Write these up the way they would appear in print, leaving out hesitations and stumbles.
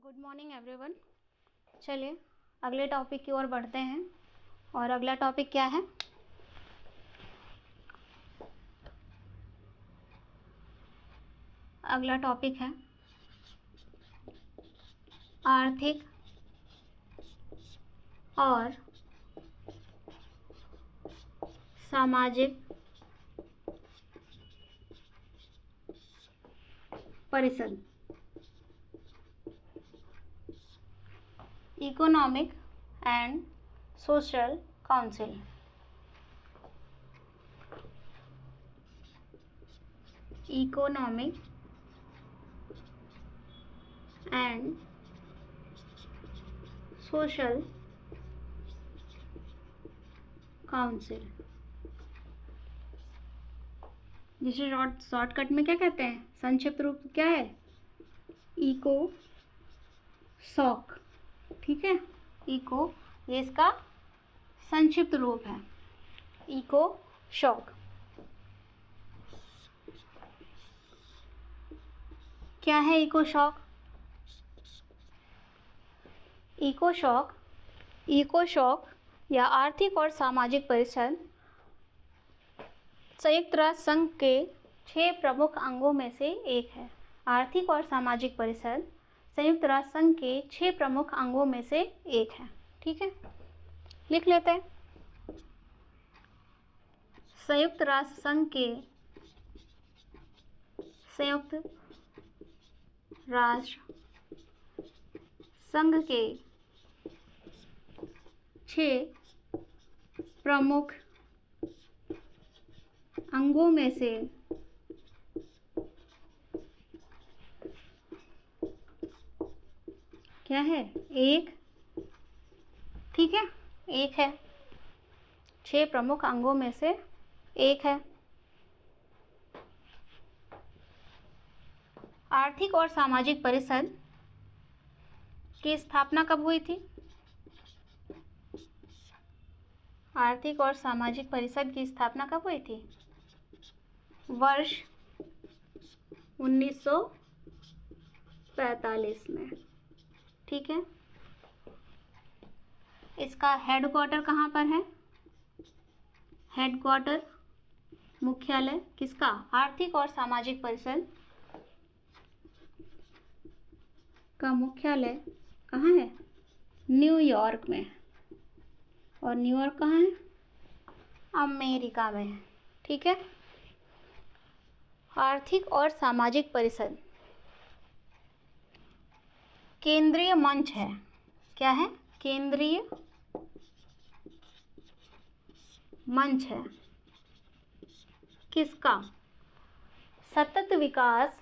Good morning everyone. चलिए अगले topic की ओर बढ़ते हैं। और अगला टॉपिक क्या है? अगला टॉपिक है आर्थिक और सामाजिक परिषद, economic and social council. Economic and social council, जिसे शॉर्टकट में क्या कहते हैं, संक्षिप्त रूप क्या है? Eco soc. ठीक है, इको ये इसका संक्षिप्त रूप है, इको शॉक। क्या है इको शॉक? इको शॉक या आर्थिक और सामाजिक परिषद संयुक्त राष्ट्र संघ के 6 प्रमुख अंगों में से एक है। आर्थिक और सामाजिक परिषद संयुक्त राष्ट्र संघ के 6 प्रमुख अंगों में से एक है। ठीक है, लिख लेते हैं। संयुक्त राष्ट्र संघ के 6 प्रमुख अंगों में से क्या है? एक। ठीक है, एक है। 6 प्रमुख अंगों में से एक है। आर्थिक और सामाजिक परिषद की स्थापना कब हुई थी? आर्थिक और सामाजिक परिषद की स्थापना कब हुई थी? वर्ष 1945 में। ठीक है, इसका हेडक्वार्टर कहाँ पर है? हेडक्वार्टर, मुख्यालय किसका? आर्थिक और सामाजिक परिषद का मुख्यालय कहाँ है? न्यूयॉर्क में। और न्यूयॉर्क कहाँ है? अमेरिका में है। ठीक है, आर्थिक और सामाजिक परिषद केंद्रीय मंच है। क्या है? केंद्रीय मंच है। किसका? सतत विकास।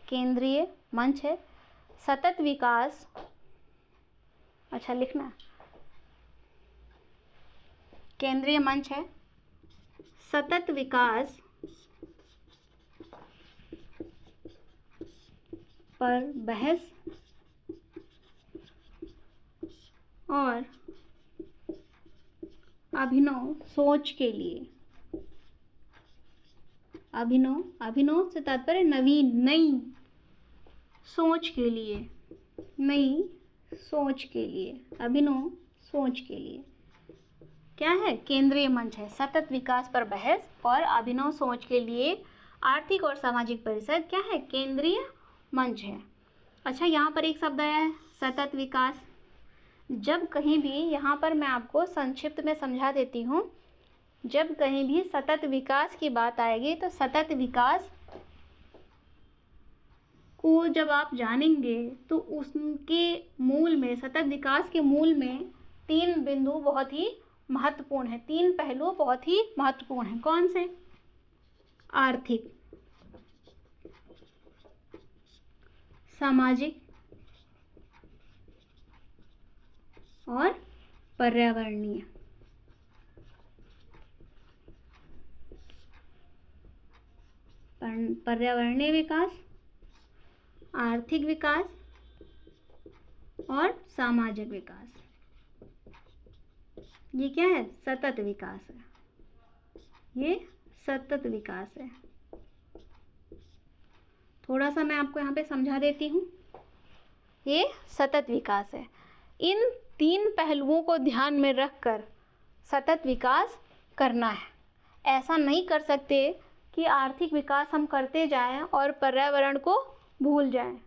केंद्रीय मंच है, सतत विकास। अच्छा लिखना, केंद्रीय मंच है, सतत विकास पर बहस और अभिनव सोच के लिए। अभिनव से तात्पर्य नवीन, नई सोच के लिए, नई सोच के लिए, अभिनव सोच के लिए। क्या है? केंद्रीय मंच है, सतत विकास पर बहस और अभिनव सोच के लिए आर्थिक और सामाजिक परिषद क्या है? केंद्रीय मंच है। अच्छा, यहाँ पर एक शब्द आया है, सतत विकास। जब कहीं भी, यहाँ पर मैं आपको संक्षिप्त में समझा देती हूँ, जब कहीं भी सतत विकास की बात आएगी तो सतत विकास को जब आप जानेंगे तो उसके मूल में, सतत विकास के मूल में 3 बिंदु बहुत ही महत्वपूर्ण है, 3 पहलू बहुत ही महत्वपूर्ण हैं। कौन से? आर्थिक, सामाजिक और पर्यावरणीय। पर्यावरणीय विकास, आर्थिक विकास और सामाजिक विकास, ये क्या है? सतत विकास है। ये सतत विकास है। थोड़ा सा मैं आपको यहाँ पे समझा देती हूँ। ये सतत विकास है। इन 3 पहलुओं को ध्यान में रखकर सतत विकास करना है। ऐसा नहीं कर सकते कि आर्थिक विकास हम करते जाएं और पर्यावरण को भूल जाएं।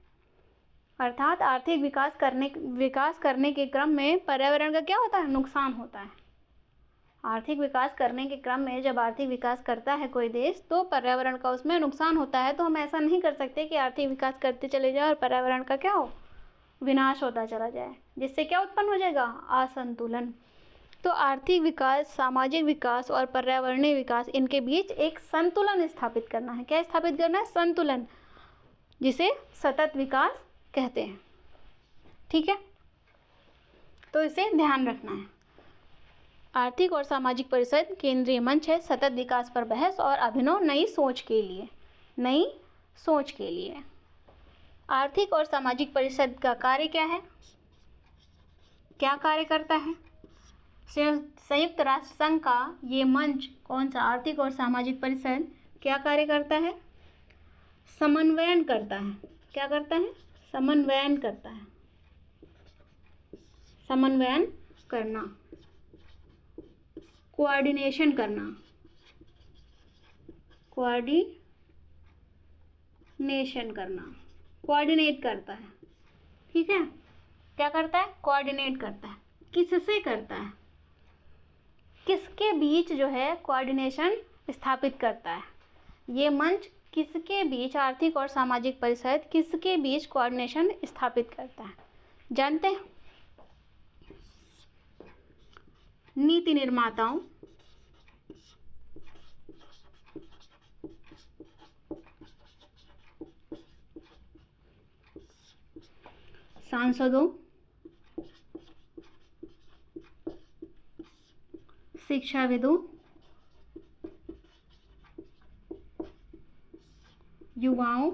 अर्थात आर्थिक विकास करने के क्रम में पर्यावरण का क्या होता है? नुकसान होता है। आर्थिक विकास करने के क्रम में जब आर्थिक विकास करता है कोई देश तो पर्यावरण का उसमें नुकसान होता है। तो हम ऐसा नहीं कर सकते कि आर्थिक विकास करते चले जाए और पर्यावरण का क्या हो? विनाश होता चला जाए, जिससे क्या उत्पन्न हो जाएगा? असंतुलन। तो आर्थिक विकास, सामाजिक विकास और पर्यावरणीय विकास, इनके बीच एक संतुलन स्थापित करना है। क्या स्थापित करना है? संतुलन, जिसे सतत विकास कहते हैं। ठीक है, तो इसे ध्यान रखना है। आर्थिक और सामाजिक परिषद केंद्रीय मंच है सतत विकास पर बहस और अभिनव नई सोच के लिए। नई सोच के लिए आर्थिक और सामाजिक परिषद का कार्य क्या है? क्या कार्य करता है? संयुक्त राष्ट्र संघ का ये मंच, कौन सा? आर्थिक और सामाजिक परिषद क्या कार्य करता है? समन्वयन करता है। क्या करता है? समन्वयन करता है। समन्वयन करना, कोऑर्डिनेशन करना, कोऑर्डिनेशन करना, कोऑर्डिनेट करता है। ठीक है, क्या करता है? कोऑर्डिनेट करता है। किससे करता है? किसके बीच जो है कोऑर्डिनेशन स्थापित करता है? ये मंच किसके बीच, आर्थिक और सामाजिक परिषद किसके बीच कोऑर्डिनेशन स्थापित करता है? जानते हैं? नीति निर्माताओं, सांसदों, शिक्षाविदों, युवाओं,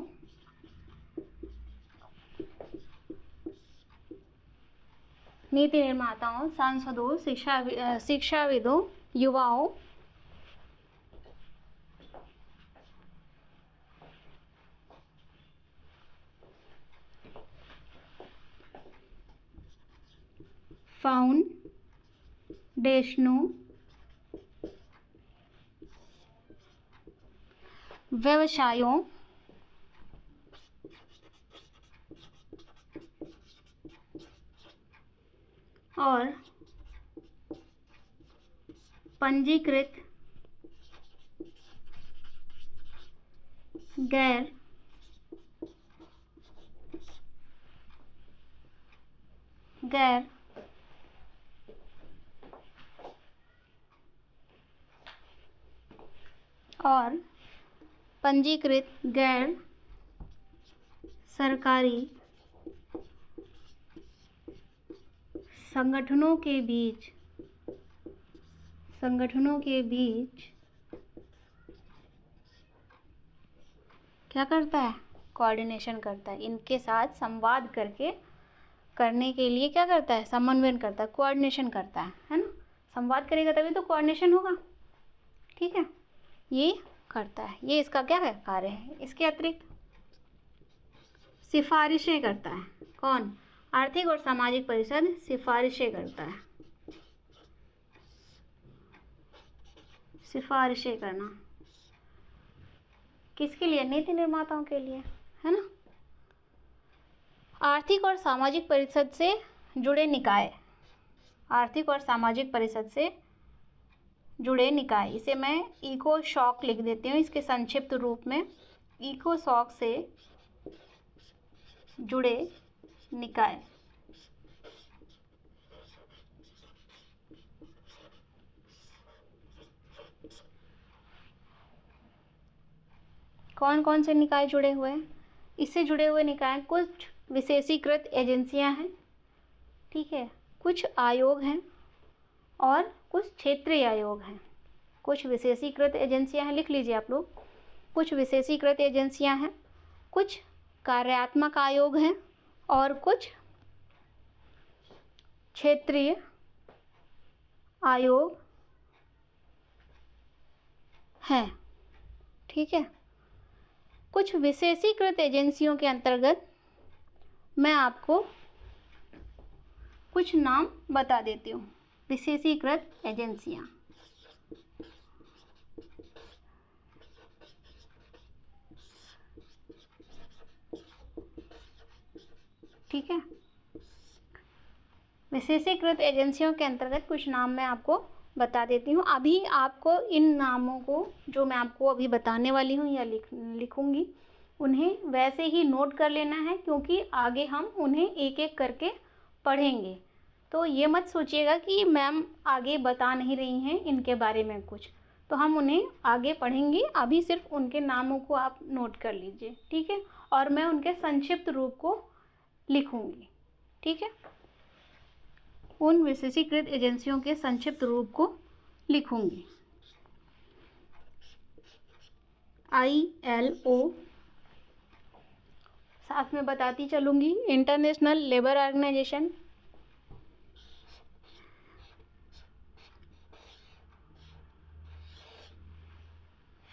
नीति निर्माताओं, सांसदों, शिक्षाविदों, युवाओं, फाउंडेशनों, व्यवसायों, और पंजीकृत गैर सरकारी संगठनों के बीच क्या करता है? कोऑर्डिनेशन करता है। इनके साथ संवाद करने के लिए क्या करता है? समन्वय करता है, कोऑर्डिनेशन करता है ना? संवाद करेगा तभी तो कोऑर्डिनेशन होगा। ठीक है, ये करता है, ये इसका क्या है? कार्य है। इसके अतिरिक्त सिफारिशें करता है। कौन? आर्थिक और सामाजिक परिषद सिफारिशें करता है। सिफारिशें करना किसके लिए? नीति निर्माताओं के लिए, है ना? आर्थिक और सामाजिक परिषद से जुड़े निकाय, आर्थिक और सामाजिक परिषद से जुड़े निकाय, इसे मैं इकोसॉक लिख देती हूँ इसके संक्षिप्त रूप में। इकोसॉक से जुड़े निकाय कौन कौन से निकाय जुड़े हुए हैं? इससे जुड़े हुए निकाय कुछ विशेषीकृत एजेंसियां हैं, ठीक है, कुछ आयोग हैं और कुछ क्षेत्रीय आयोग हैं। कुछ विशेषीकृत एजेंसियां हैं, लिख लीजिए आप लोग। कुछ विशेषीकृत एजेंसियां हैं, कुछ कार्यात्मक आयोग हैं और कुछ क्षेत्रीय आयोग हैं। ठीक है, कुछ विशेषीकृत एजेंसियों के अंतर्गत मैं आपको कुछ नाम बता देती हूँ। विशेषीकृत एजेंसियाँ, ठीक है। विशेषीकृत एजेंसियों के अंतर्गत कुछ नाम मैं आपको बता देती हूँ। अभी आपको इन नामों को जो मैं आपको अभी बताने वाली हूँ या लिखूँगी, उन्हें वैसे ही नोट कर लेना है, क्योंकि आगे हम उन्हें एक एक करके पढ़ेंगे। तो ये मत सोचिएगा कि मैम आगे बता नहीं रही हैं इनके बारे में कुछ, तो हम उन्हें आगे पढ़ेंगे। अभी सिर्फ उनके नामों को आप नोट कर लीजिए, ठीक है। और मैं उनके संक्षिप्त रूप को लिखूँगी, ठीक है। उन विशेषीकृत एजेंसियों के संक्षिप्त रूप को लिखूँगी। ILO, साथ में बताती चलूँगी, इंटरनेशनल लेबर ऑर्गेनाइजेशन,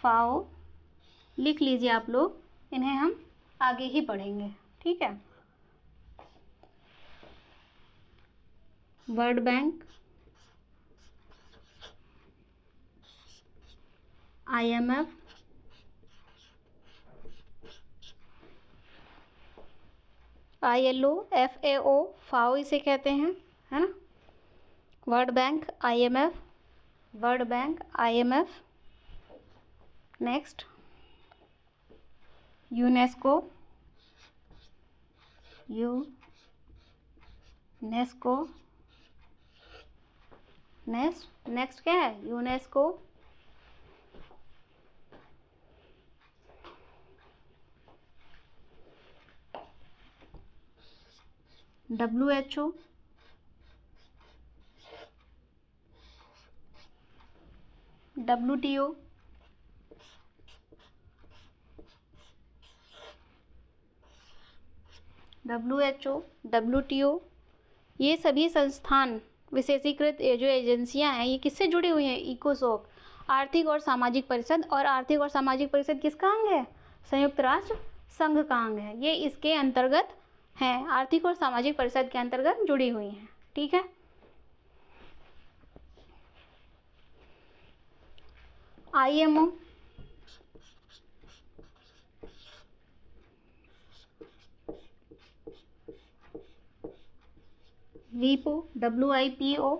FAO, लिख लीजिए आप लोग, इन्हें हम आगे ही पढ़ेंगे, ठीक है। World bank, IMF, ILO, FAO, FAO इसे कहते हैं, है ना। World bank, IMF, world bank, IMF। Next UNESCO, next क्या है, यूनेस्को। WHO, WTO, WTO, ये सभी संस्थान विशेषीकृत जो एजेंसियां हैं, ये किससे जुड़ी हुई हैं, इकोसोक, आर्थिक और सामाजिक परिषद। और आर्थिक और सामाजिक परिषद किसका अंग है, संयुक्त राष्ट्र संघ का अंग है। ये इसके अंतर्गत हैं, आर्थिक और सामाजिक परिषद के अंतर्गत जुड़ी हुई हैं, ठीक है। IMO, WIPO, WIPO।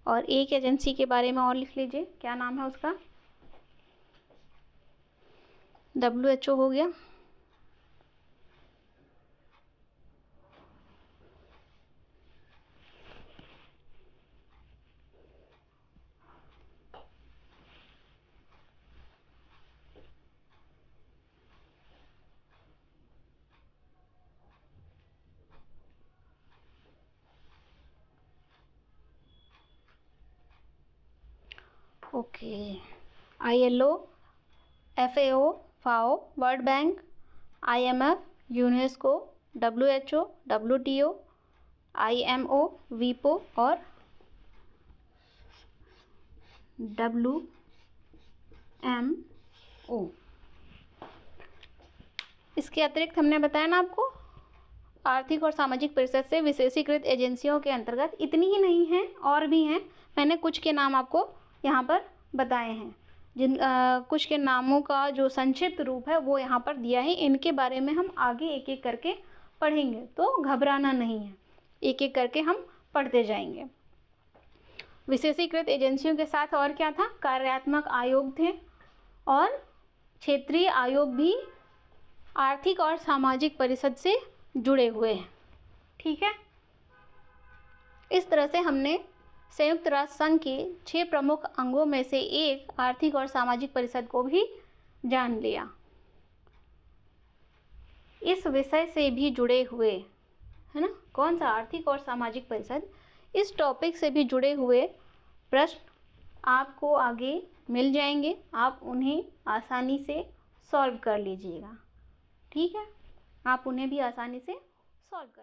और एक एजेंसी के बारे में और लिख लीजिए, क्या नाम है उसका, WHO हो गया। Okay, ILO, FAO, FAO, world bank, IMF, UNESCO, WHO, WTO, IMO, WIPO और WMO। इसके अतिरिक्त हमने बताया ना आपको, आर्थिक और सामाजिक परिषद से विशेषीकृत एजेंसियों के अंतर्गत इतनी ही नहीं हैं, और भी हैं। मैंने कुछ के नाम आपको यहाँ पर बताए हैं, जिन कुछ के नामों का जो संक्षिप्त रूप है वो यहाँ पर दिया है। इनके बारे में हम आगे एक एक करके पढ़ेंगे, तो घबराना नहीं है, एक एक करके हम पढ़ते जाएंगे। विशेषीकृत एजेंसियों के साथ और क्या था, कार्यात्मक आयोग थे और क्षेत्रीय आयोग भी आर्थिक और सामाजिक परिषद से जुड़े हुए हैं, ठीक है। इस तरह से हमने संयुक्त राष्ट्र संघ के 6 प्रमुख अंगों में से एक आर्थिक और सामाजिक परिषद को भी जान लिया। इस विषय से भी जुड़े हुए, है ना, कौन सा, आर्थिक और सामाजिक परिषद, इस टॉपिक से भी जुड़े हुए प्रश्न आपको आगे मिल जाएंगे। आप उन्हें आसानी से सॉल्व कर लीजिएगा, ठीक है। आप उन्हें भी आसानी से सॉल्व कर